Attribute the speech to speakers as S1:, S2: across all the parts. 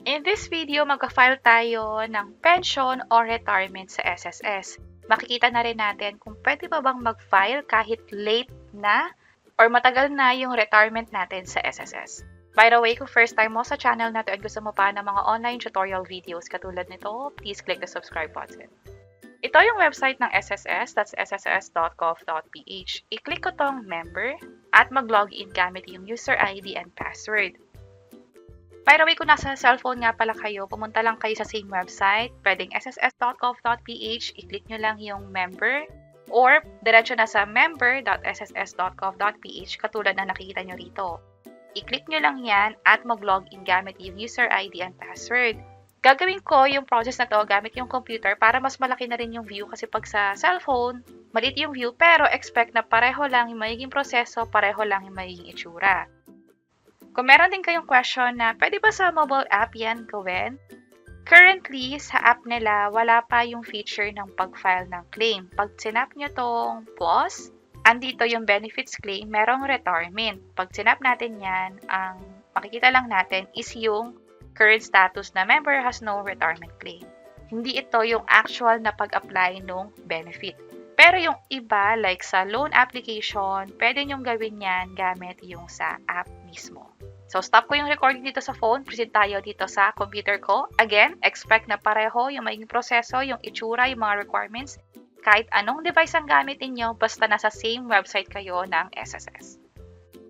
S1: In this video, magka-file tayo ng pension o retirement sa SSS. Makikita na rin natin kung pwede pa bang mag-file kahit late na or matagal na yung retirement natin sa SSS. By the way, kung first time mo sa channel na to at gusto mo pa ng mga online tutorial videos katulad nito, please click the subscribe button. Ito yung website ng SSS, that's sss.gov.ph. I-click ko tong member at mag-login gamit yung user ID and password. By the way, kung nasa cellphone nga pala kayo, pumunta lang kayo sa same website, pwedeng sss.gov.ph, i-click nyo lang yung member, or diretso na sa member.sss.gov.ph katulad na nakikita nyo rito. I-click nyo lang yan at mag-login gamit yung user ID and password. Gagawin ko yung process na to gamit yung computer para mas malaki na rin yung view kasi pag sa cellphone, maliit yung view pero expect na pareho lang yung magiging proseso, pareho lang yung magiging itsura. Kung meron din kayong question na pwede ba sa mobile app yan gawin? Currently, sa app nila, wala pa yung feature ng pag-file ng claim. Pag sinap nyo tong pause, andito yung benefits claim, merong retirement. Pag sinap natin yan, ang makikita lang natin is yung current status na member has no retirement claim. Hindi ito yung actual na pag-apply ng benefit. Pero yung iba, like sa loan application, pwede nyong gawin yan gamit yung sa app mismo. So, stop ko yung recording dito sa phone. Proceed tayo dito sa computer ko. Again, expect na pareho yung magiging proseso, yung itsura, yung mga requirements. Kahit anong device ang gamit niyo, basta nasa same website kayo ng SSS.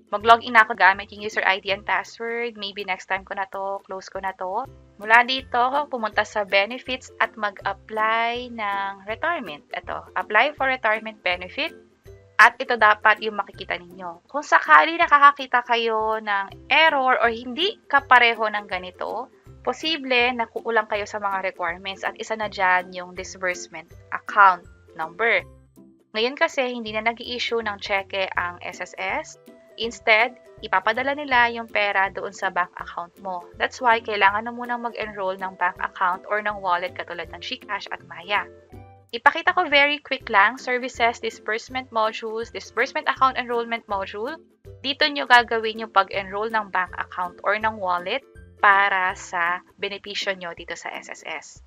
S1: Mag-login na ako gamit yung user ID and password. Maybe next time ko na to, close ko na to. Mula dito, pumunta sa benefits at mag-apply ng retirement. Ito, apply for retirement benefit. At ito dapat yung makikita ninyo. Kung sakali nakakakita kayo ng error or hindi kapareho ng ganito, posible na kukulang kayo sa mga requirements at isa na dyan yung disbursement account number. Ngayon kasi hindi na nag-i-issue ng cheque ang SSS. Instead, ipapadala nila yung pera doon sa bank account mo. That's why kailangan mo munang mag-enroll ng bank account or ng wallet katulad ng GCash at Maya. Ipakita ko very quick lang, services, disbursement modules, disbursement account enrollment module. Dito nyo gagawin yung pag-enroll ng bank account or ng wallet para sa benepisyo nyo dito sa SSS.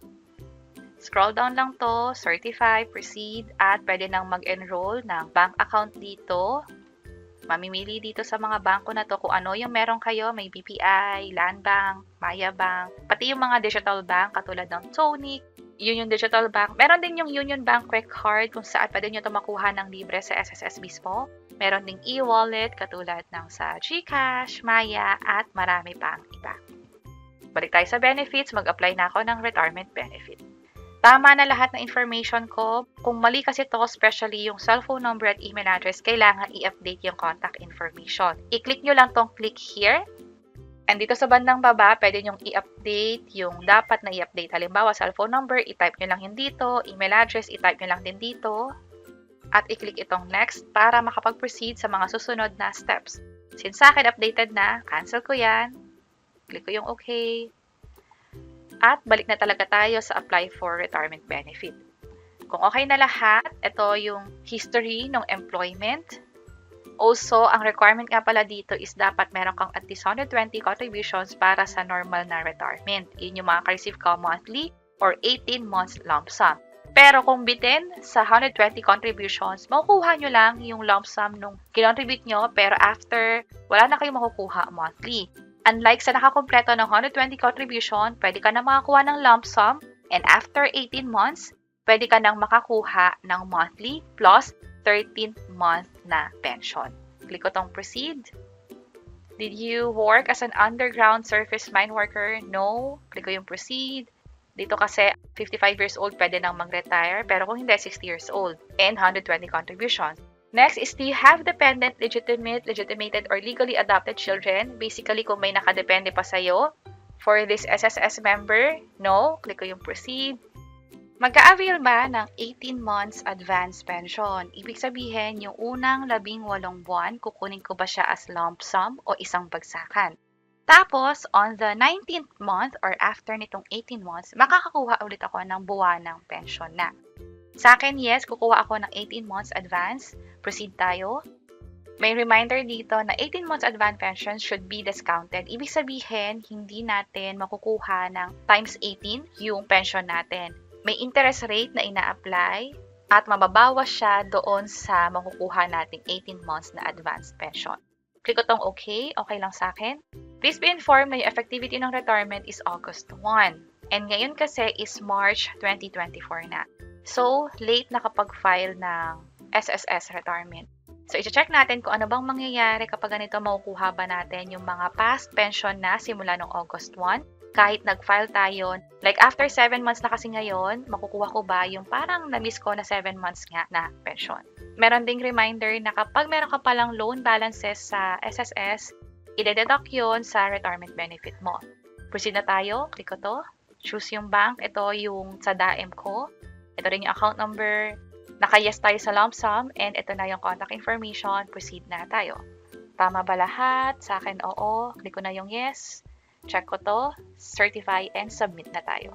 S1: Scroll down lang to, certify, proceed, at pwede nang mag-enroll ng bank account dito. Mamimili dito sa mga bangko na to kung ano yung meron kayo. May BPI, Land Bank, Maya Bank, pati yung mga digital bank katulad ng Tonic, Union Digital Bank. Meron din yung Union Bank Quick Card kung saan pwede nyo ito makuha ng libre sa SSS mismo. Meron ding e-wallet katulad ng sa GCash, Maya, at marami pang iba. Balik tayo sa benefits, mag-apply na ako ng retirement benefit. Tama na lahat ng information ko. Kung mali kasi to, especially yung cellphone number at email address, kailangan i-update yung contact information. I-click nyo lang tong click here. And dito sa bandang baba, pwede nyong i-update yung dapat na i-update. Halimbawa, cellphone number, i-type nyo lang yun dito. Email address, i-type nyo lang din dito. At i-click itong next para makapag-proceed sa mga susunod na steps. Since sa akin updated na, cancel ko yan. Click ko yung okay. At balik na talaga tayo sa apply for retirement benefit. Kung okay na lahat, ito yung history ng employment. Also, ang requirement nga pala dito is dapat meron kang at least 120 contributions para sa normal na retirement. Yun yung maka-receive ka monthly or 18 months lump sum. Pero kung bitin sa 120 contributions, makukuha nyo lang yung lump sum nung kinontribute nyo pero after, wala na kayong makukuha monthly. Unlike sa nakakompleto ng 120 contribution, pwede ka na makakuha ng lump sum and after 18 months, pwede ka nang makakuha ng monthly plus 13th month na pension. Click ko tong proceed. Did you work as an underground surface mine worker? No. Click ko yung proceed. Dito kasi 55 years old pwede nang mag-retire pero kung hindi 60 years old and 120 contributions. Next is, do you have dependent, legitimated, or legally adopted children? Basically, kung may nakadepende pa sa'yo for this SSS member, no. Click ko yung proceed. Magka-avail ba ng 18 months advance pension? Ibig sabihin, yung unang 18 buwan, kukunin ko ba siya as lump sum o isang bagsakan? Tapos, on the 19th month or after nitong 18 months, makakakuha ulit ako ng buwanang pension na. Sa akin, yes, kukuha ako ng 18 months advance. Proceed tayo. May reminder dito na 18 months advance pension should be discounted. Ibig sabihin, hindi natin makukuha ng times 18 yung pension natin. May interest rate na ina-apply at mababawas siya doon sa makukuha nating 18 months na advance pension. Click ko tong okay lang sa akin. Please be informed na yung effectivity ng retirement is August 1. And ngayon kasi is March 2024 na. So, late nakapag-file ng SSS retirement. So, i-check natin kung ano bang mangyayari kapag ganito makukuha ba natin yung mga past pension na simula noong August 1. Kahit nag-file tayo, like after 7 months na kasi ngayon, makukuha ko ba yung parang na-miss ko na 7 months nga na pension. Meron ding reminder na kapag meron ka palang loan balances sa SSS, i-deduct yun sa retirement benefit mo. Proceed na tayo. Click ko to. Choose yung bank. Ito yung sa DAEM ko. Ito rin yung account number. Naka-yes tayo sa lump sum, and ito na yung contact information. Proceed na tayo. Tama ba lahat? Sa akin, oo. Click ko na yung yes. Check ko to. Certify and submit na tayo.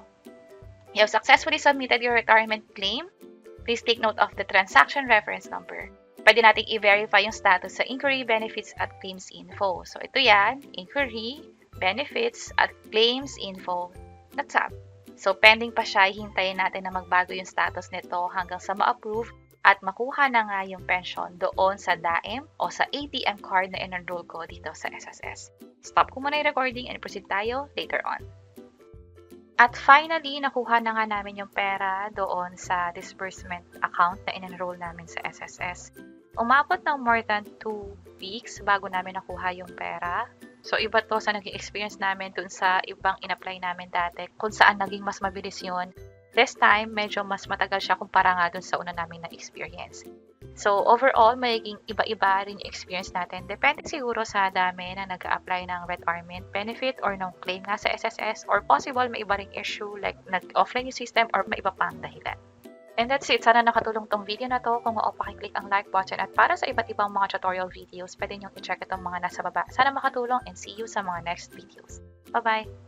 S1: You have successfully submitted your retirement claim. Please take note of the transaction reference number. Pwede nating i-verify yung status sa inquiry, benefits, at claims info. So, ito yan. Inquiry, benefits, at claims info. That's up. So, pending pa siya, hintayin natin na magbago yung status nito hanggang sa ma-approve at makuha na nga yung pension doon sa DAEM o sa ATM card na in-enroll ko dito sa SSS. Stop ko muna yung recording and proceed tayo later on. At finally, nakuha na nga namin yung pera doon sa disbursement account na in-enroll namin sa SSS. Umabot ng more than 2 weeks bago namin nakuha yung pera. So, iba to sa naging experience namin dun sa ibang in-apply namin dati, kung saan naging mas mabilis yun. This time, medyo mas matagal siya kumpara nga dun sa una namin na experience. So, overall, magiging iba-iba rin yung experience natin. Depende siguro sa dami na nag-a-apply ng retirement benefit or ng claim nga sa SSS, or possible may iba ring issue like nag-offline yung system or may iba pang dahilan. And that's it. Sana nakatulong tong video na to. Kung oo, pakiclick ang like button. At para sa iba't ibang mga tutorial videos, pwede nyo i-check itong mga nasa baba. Sana makatulong and see you sa mga next videos. Bye-bye!